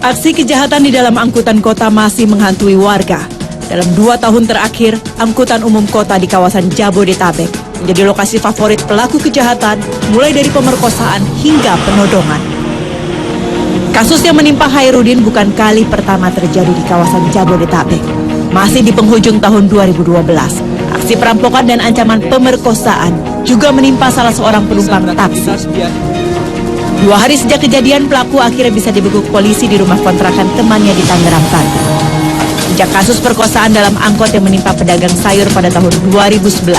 Aksi kejahatan di dalam angkutan kota masih menghantui warga. Dalam 2 tahun terakhir, angkutan umum kota di kawasan Jabodetabek menjadi lokasi favorit pelaku kejahatan, mulai dari pemerkosaan hingga penodongan. Kasus yang menimpa Hairudin bukan kali pertama terjadi di kawasan Jabodetabek. Masih di penghujung tahun 2012, aksi perampokan dan ancaman pemerkosaan juga menimpa salah seorang penumpang taksi. 2 hari sejak kejadian, pelaku akhirnya bisa dibekuk polisi di rumah kontrakan temannya di Tangerang, Banten. Sejak kasus perkosaan dalam angkot yang menimpa pedagang sayur pada tahun 2011,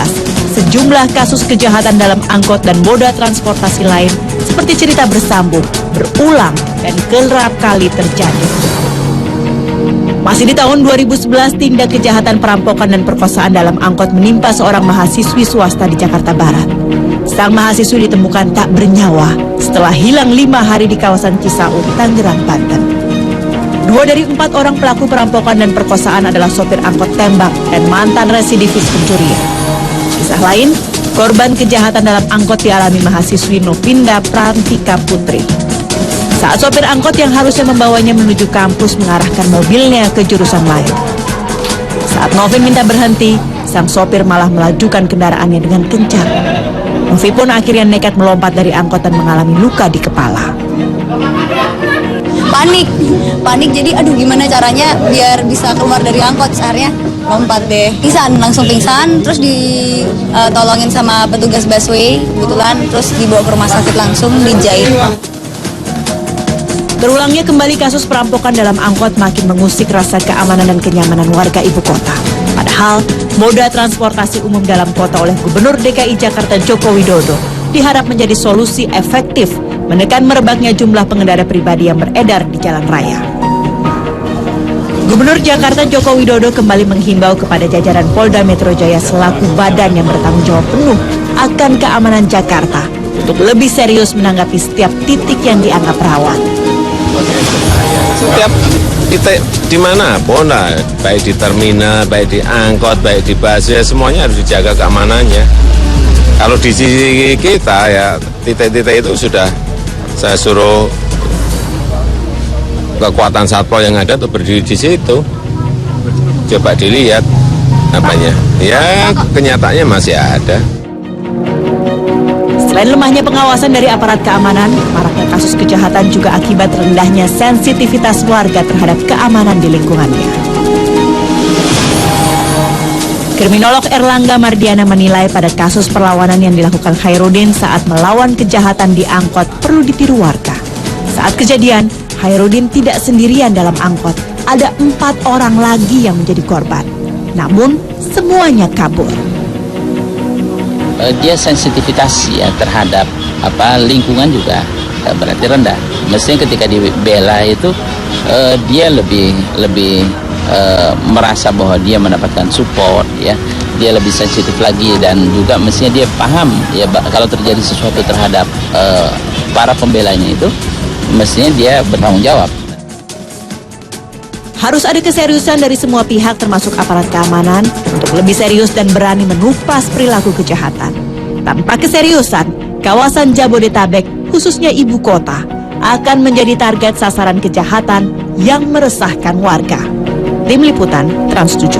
sejumlah kasus kejahatan dalam angkot dan moda transportasi lain seperti cerita bersambung, berulang, dan kerap kali terjadi. Masih di tahun 2011, tindak kejahatan perampokan dan perkosaan dalam angkot menimpa seorang mahasiswi swasta di Jakarta Barat. Sang mahasiswi ditemukan tak bernyawa setelah hilang 5 hari di kawasan Cisauk, Tangerang, Banten. 2 dari 4 orang pelaku perampokan dan perkosaan adalah sopir angkot tembak dan mantan residivis pencurian. Kisah lain, korban kejahatan dalam angkot dialami mahasiswi Novinda Prantika Putri. Saat sopir angkot yang harusnya membawanya menuju kampus mengarahkan mobilnya ke jurusan lain. Saat Novin minta berhenti, sang sopir malah melajukan kendaraannya dengan kencang. Novi pun akhirnya nekat melompat dari angkot dan mengalami luka di kepala. Panik jadi aduh gimana caranya biar bisa keluar dari angkot, akhirnya lompat deh. Langsung pingsan, terus ditolongin sama petugas busway kebetulan, terus dibawa ke rumah sakit langsung dijahit. Terulangnya kembali kasus perampokan dalam angkot makin mengusik rasa keamanan dan kenyamanan warga ibu kota. Padahal, moda transportasi umum dalam kota oleh Gubernur DKI Jakarta Joko Widodo diharap menjadi solusi efektif menekan merebaknya jumlah pengendara pribadi yang beredar di jalan raya. Gubernur Jakarta Joko Widodo kembali menghimbau kepada jajaran Polda Metro Jaya selaku badan yang bertanggung jawab penuh akan keamanan Jakarta untuk lebih serius menanggapi setiap titik yang dianggap rawan. Setiap titik dimanapun lah, baik di terminal, baik di angkot, baik di busway, semuanya harus dijaga keamanannya. Kalau di sisi kita ya titik-titik itu sudah saya suruh kekuatan satpol yang ada untuk berdiri di situ. Coba dilihat apanya. Ya kenyataannya masih ada. Selain lemahnya pengawasan dari aparat keamanan, maraknya kasus kejahatan juga akibat rendahnya sensitivitas warga terhadap keamanan di lingkungannya. Kriminolog Erlangga Mardiana menilai pada kasus perlawanan yang dilakukan Hairudin saat melawan kejahatan di angkot perlu ditiru warga. Saat kejadian, Hairudin tidak sendirian dalam angkot, ada 4 orang lagi yang menjadi korban. Namun, semuanya kabur. Dia sensitivitas ya terhadap lingkungan juga berarti rendah. Mestinya ketika dibela itu dia lebih merasa bahwa dia mendapatkan support ya, dia lebih sensitif lagi dan juga mestinya dia paham ya kalau terjadi sesuatu terhadap para pembelanya itu mestinya dia bertanggung jawab. Harus ada keseriusan dari semua pihak termasuk aparat keamanan untuk lebih serius dan berani menumpas perilaku kejahatan. Tanpa keseriusan, kawasan Jabodetabek, khususnya ibu kota, akan menjadi target sasaran kejahatan yang meresahkan warga. Tim Liputan Trans 7.